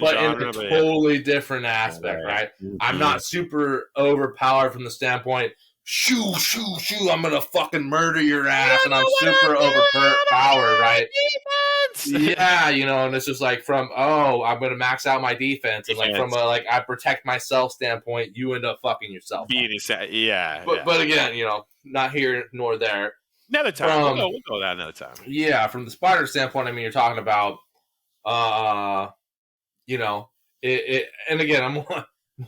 but in a totally different aspect, right? I'm not super overpowered from the standpoint shoo, shoo, shoo, I'm gonna fucking murder your ass, You and I'm know what super I'm overpowered, right? doing? Defense. Yeah, and it's just like from I'm gonna max out my defense, and like from Defense. a I protect myself standpoint, you end up fucking yourself up. Yeah. But again, not here nor there. Another time. We'll go that another time. Yeah, from the Spider standpoint, I mean, you're talking about and again, I'm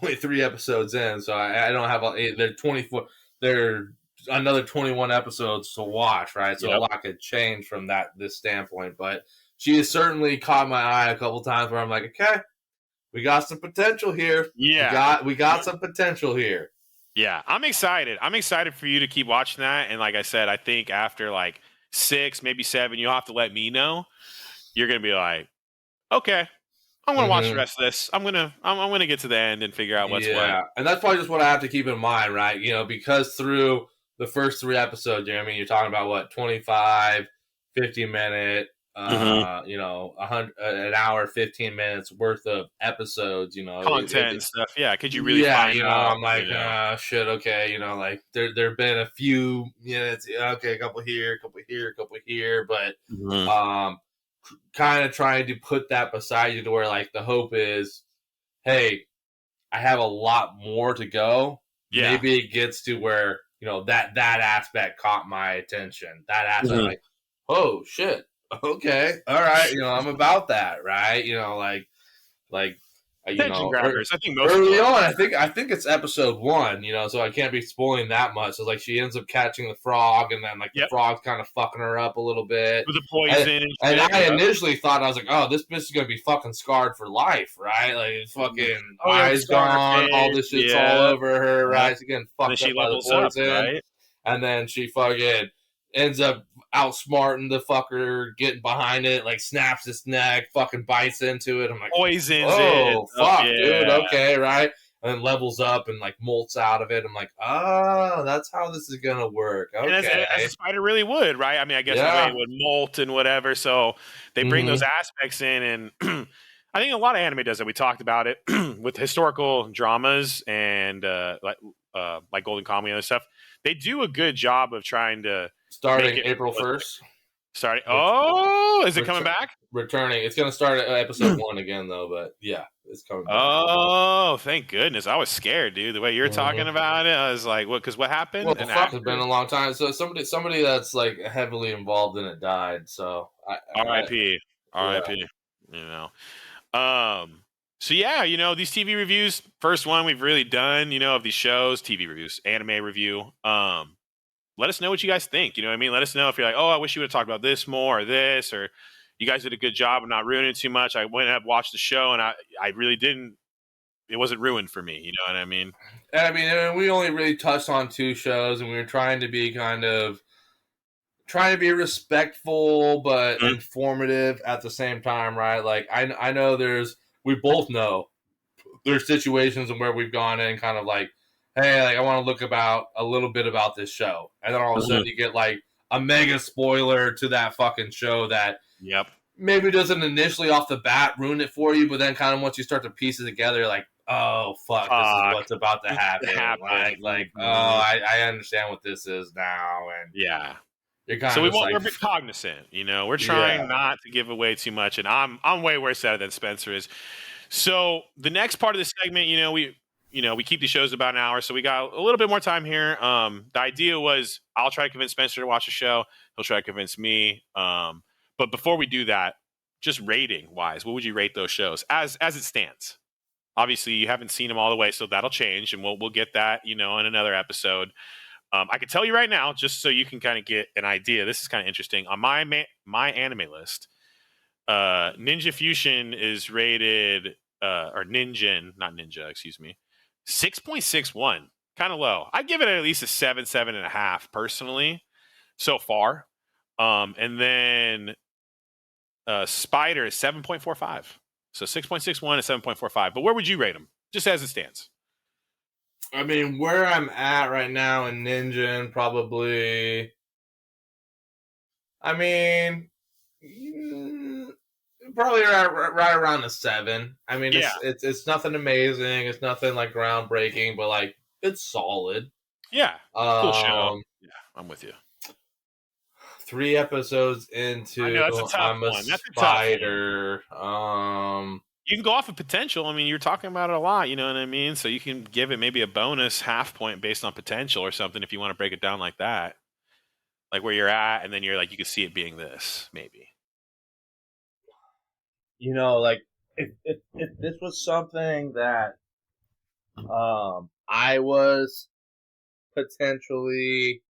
only 3 episodes in, so I don't have they're 24. They're another 21 episodes to watch, right? So a lot could change from this standpoint, but she has certainly caught my eye a couple times where I'm like, okay, we got some potential here. Yeah, we got some potential here. Yeah, I'm excited. I'm excited for you to keep watching that. And like I said, I think after like 6, maybe 7, you'll have to let me know. You're gonna be like, okay, I'm gonna watch the rest of this. I'm gonna get to the end and figure out what's what. And that's probably just what I have to keep in mind, right? Because through the first 3 episodes, Jeremy, you're talking about what 25, 50-minute, 100, an hour, 15 minutes worth of episodes. Content and stuff. Yeah, could you really find out? I'm like, shit. Okay, like there've been a few minutes. Okay, a couple here, a couple here, a couple here, but kind of trying to put that beside you to where like the hope is, hey, I have a lot more to go. Yeah. Maybe it gets to where, that aspect caught my attention. That aspect, like, oh shit. Okay. All right. I'm about that. Right. Attention grabbers. I think most early on, I think it's episode 1, so I can't be spoiling that much. So like she ends up catching the frog, and then like the frog's kind of fucking her up a little bit with the poison. And I initially thought, I was like, oh, this bitch is gonna be fucking scarred for life, right? Like it's fucking eyes gone, all this shit's all over her, right? She's getting fucked up by the poison, right? And then she fucking ends up outsmarting the fucker, getting behind it, like snaps its neck, fucking bites into it. I'm like, poisons it. Fuck, dude. Okay, right. And then levels up and like molts out of it. I'm like, oh, that's how this is gonna work. Okay, and as a spider really would, right? I mean, I guess the way it would molt and whatever. So they bring those aspects in, and I think a lot of anime does it. We talked about it with historical dramas and like Golden Kamuy and other stuff. They do a good job of trying to starting April 1st. Starting. Oh, is it coming back? Returning. It's going to start at episode 1 again, though. But yeah, it's coming back. Oh, thank goodness! I was scared, dude. The way you're talking about it, I was like, "What? Because what happened?" Well, it's been a long time. So somebody that's like heavily involved in it died. So R.I.P. R.I.P. So yeah, these TV reviews. First one we've really done, of these shows, TV reviews, anime review. Let us know what you guys think. You know what I mean? Let us know if you're like, oh, I wish you would have talked about this more or this, or you guys did a good job of not ruining too much. I went and watched the show, and I really didn't. It wasn't ruined for me. You know what I mean? And I mean, we only really touched on 2 shows, and we were trying to be respectful but informative at the same time, right? Like I know we both know there's situations where we've gone in kind of like, hey, like I want to look a little bit about this show, and then all of a sudden you get like a mega spoiler to that fucking show that maybe doesn't initially off the bat ruin it for you, but then kind of once you start to piece it together, you're like, oh fuck, this is what's about to happen. I understand what this is now, and you're kind of we're cognizant. We're trying not to give away too much, and I'm way worse at it than Spencer is. So the next part of the segment, we keep these shows about an hour, so we got a little bit more time here. The idea was I'll try to convince Spencer to watch the show. He'll try to convince me. But before we do that, just rating wise, what would you rate those shows as it stands? Obviously, you haven't seen them all the way, so that'll change, and we'll get that, in another episode. I can tell you right now, just so you can kind of get an idea. This is kind of interesting. On my anime list, Ninja Fusion is rated, or Ninjin, not Ninja, excuse me, 6.61. Kind of low. I'd give it at least a 7.5 personally so far. And then Spider is 7.45. So 6.61 and 7.45. But where would you rate them? Just as it stands. I mean, where I'm at right now in Ninja, probably. I mean, probably right around a 7. I mean, it's nothing amazing. It's nothing like groundbreaking, but like it's solid. Yeah, cool show. Um, Yeah, I'm with you. 3 episodes I know into that's a tough I'm a one. That's a tough one. spider. You can go off of potential. I mean, you're talking about it a lot. You know what I mean? So you can give it maybe a bonus half point based on potential or something if you want to break it down like that, like where you're at, and then you're like you can see it being this maybe. Like if this was something that I was potentially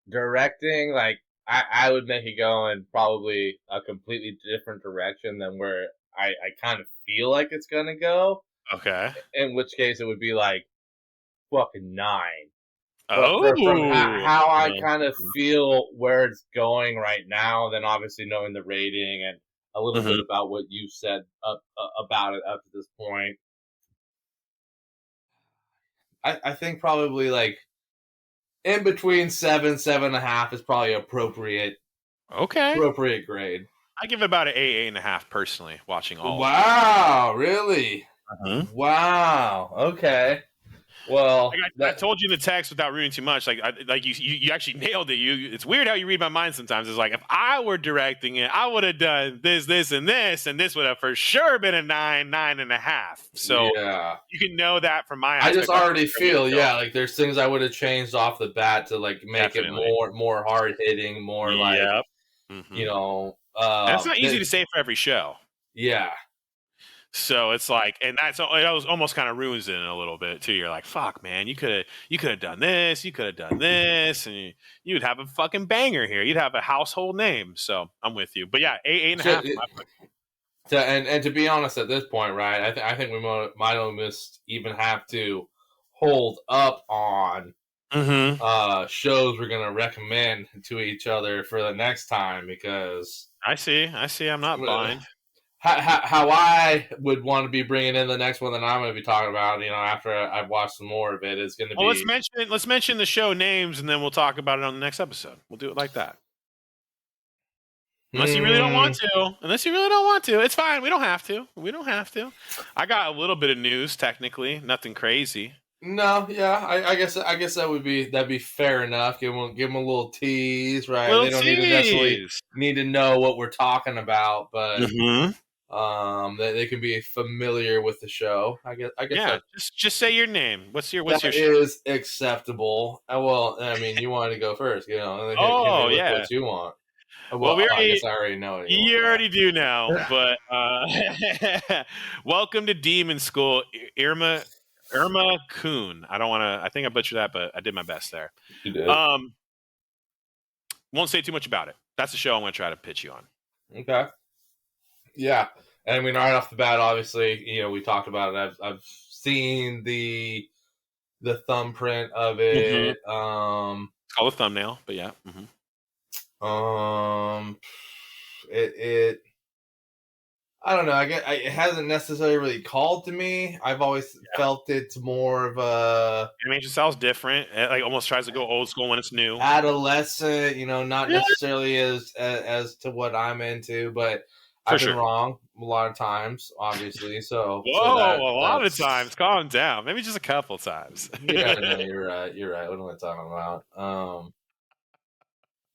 directing, like I would make it go in probably a completely different direction than where I kind of feel like it's gonna go. Okay. In which case it would be like fucking 9. But from Oh. how I kind of feel where it's going right now, then obviously knowing the rating and a little bit about what you said about it up to this point, I think probably like in between 7.5 is probably Okay. appropriate grade. I give it about an 8.5 personally. Watching all. Wow, really? Wow. Okay. Well, I told you in the text without reading too much. Like you actually nailed it. It's weird how you read my mind sometimes. It's like if I were directing it, I would have done this, and this would have for sure been a 9.5. So yeah, you can know that from my. I just already feel like there's things I would have changed off the bat to like make Definitely. it more hard hitting, more like that's not easy to say for every show. Yeah. So it's like, and it almost kind of ruins it in a little bit too. You're like, fuck, man, you could have done this, and you'd have a fucking banger here. You'd have a household name. So I'm with you. But yeah, 8.5. And to be honest, at this point, right, I think we might almost even have to hold up on shows we're gonna recommend to each other for the next time because I see. I'm not blind. How I would want to be bringing in the next one that I'm going to be talking about, after I've watched some more of it, is going to be. Let's mention the show names, and then we'll talk about it on the next episode. We'll do it like that. Unless you really don't want to. It's fine. We don't have to. I got a little bit of news, technically. Nothing crazy. No, yeah. I guess that'd be fair enough. Give them a little tease, right? They don't necessarily need to know what we're talking about, but they can be familiar with the show. I guess. Yeah, just say your name. What's your show? Is acceptable. Well, I mean, you wanted to go first, Oh, yeah. What you want. Well, I guess I already know it. You already do now, but welcome to Demon School, Irma Kuhn. I think I butchered that, but I did my best there. You did. Won't say too much about it. That's the show I'm going to try to pitch you on. Okay. Yeah. And I mean, right off the bat, obviously, we talked about it. I've seen the thumbprint of it. It's called a thumbnail, but yeah. It I don't know. It hasn't necessarily really called to me. I've always felt it's more of a animation style's different. It like almost tries to go old school when it's new. Adolescent, not necessarily as to what I'm into, but I've been wrong a lot of times, obviously. So a lot of times. Calm down. Maybe just a couple times. Yeah, no, you're right. What am I talking about?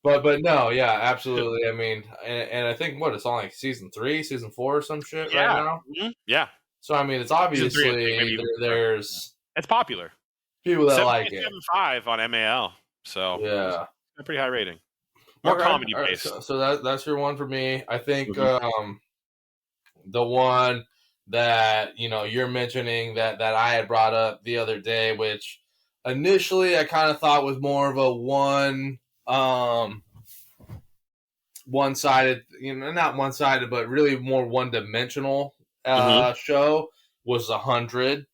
But no, yeah, absolutely. I mean, and I think it's on like season 3, season 4, or some shit right now. Yeah. So I mean, it's obviously there's it's popular. People that like it. 7.5 on MAL. So yeah, a pretty high rating. More comedy based. So that's your one for me. I think the one that you're mentioning that I had brought up the other day, which initially I kind of thought was more of a one-sided, not one-sided, but really more one-dimensional show was 100.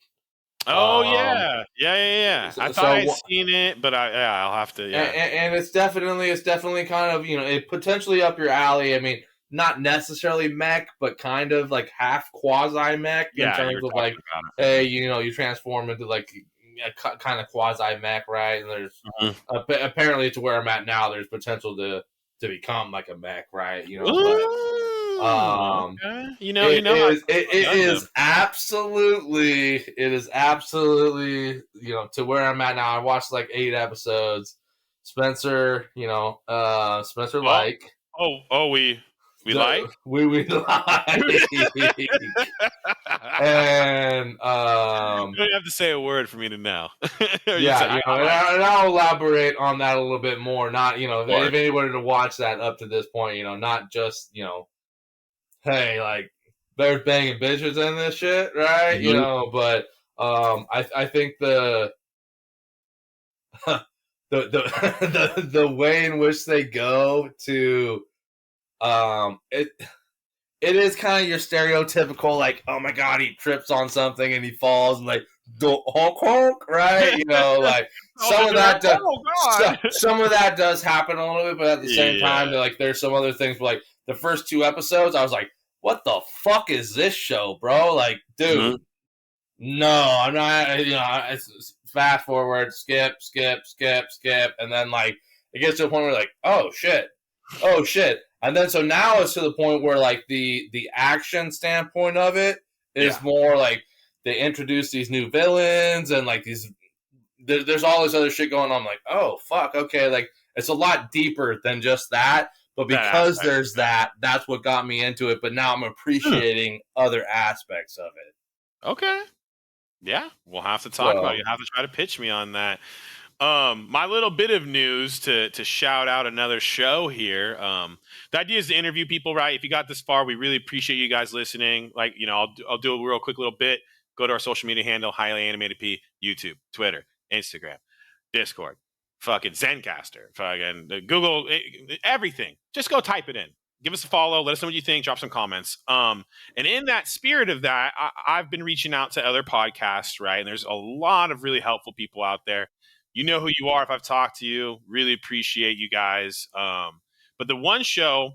Oh yeah. I thought I'd seen it, but I'll have to. Yeah, and it's definitely kind of it potentially up your alley. I mean, not necessarily mech, but kind of like half quasi mech in terms of like, hey, you transform into like a kind of quasi mech, right? And there's apparently to where I'm at now, there's potential to become like a mech, right? Okay. It is absolutely to where I'm at now. I watched like 8 episodes. Spencer, Spencer we like. We like. And You don't have to say a word for me to know. and I'll elaborate on that a little bit more. Not, if anybody to watch that up to this point, not just, hey, like there's banging bitches in this shit, right? Mm-hmm. But I think the the way in which they go to it is kind of your stereotypical, like, oh my god, he trips on something and he falls and like honk honk, right? Like some of that does happen a little bit, but at the same time, like there's some other things. Like the first 2 episodes, I was like, what the fuck is this show, bro? Like, dude, no, I'm not. It's fast forward, skip, and then like it gets to a point where like, oh shit. And then so now it's to the point where like the action standpoint of it is more like they introduce these new villains and like there's all this other shit going on. I'm like, oh fuck, okay, like it's a lot deeper than just that. But because there's that's what got me into it. But now I'm appreciating other aspects of it. Okay. Yeah, we'll have to talk about it. You have to try to pitch me on that. My little bit of news to shout out another show here. The idea is to interview people, right? If you got this far, we really appreciate you guys listening. Like, I'll do a real quick little bit. Go to our social media handle, Highly Animated P, YouTube, Twitter, Instagram, Discord, fucking Zencaster, fucking Google, everything. Just go type it in. Give us a follow. Let us know what you think. Drop some comments. And in that spirit of that, I've been reaching out to other podcasts, right? And there's a lot of really helpful people out there. You know who you are if I've talked to you. Really appreciate you guys. But the one show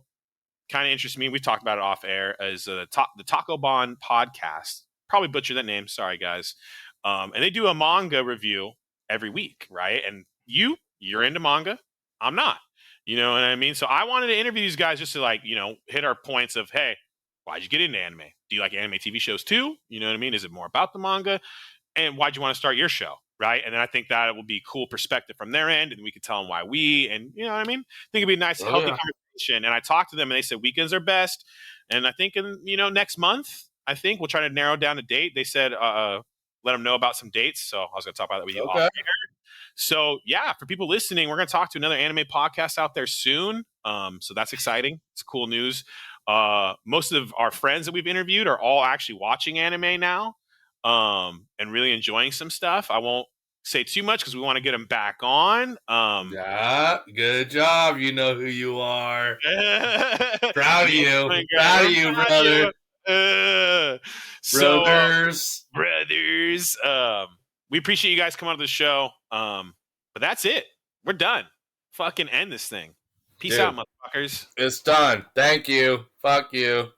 kind of interests me. We've talked about it off air as the Taco Bon podcast. Probably butchered that name. Sorry, guys. And they do a manga review every week, right? And you're into manga. I'm not. You know what I mean? So I wanted to interview these guys just to like, hit our points of, hey, why'd you get into anime? Do you like anime TV shows too? You know what I mean? Is it more about the manga? And why'd you want to start your show? Right. And then I think that it will be cool perspective from their end and we could tell them why and you know what I mean? I think it'd be a nice, healthy conversation. And I talked to them and they said weekends are best. And I think next month, I think we'll try to narrow down a date. They said, let them know about some dates. So I was going to talk about that with you. Okay. So yeah, for people listening, we're going to talk to another anime podcast out there soon. So that's exciting. It's cool news. Most of our friends that we've interviewed are all actually watching anime now. And really enjoying some stuff. I won't say too much because we want to get them back on. Yeah, good job. You know who you are. Proud of you. Proud of you, brother. Brothers. We appreciate you guys coming on the show. But that's it. We're done. Fucking end this thing. Peace out, motherfuckers. It's done. Thank you. Fuck you.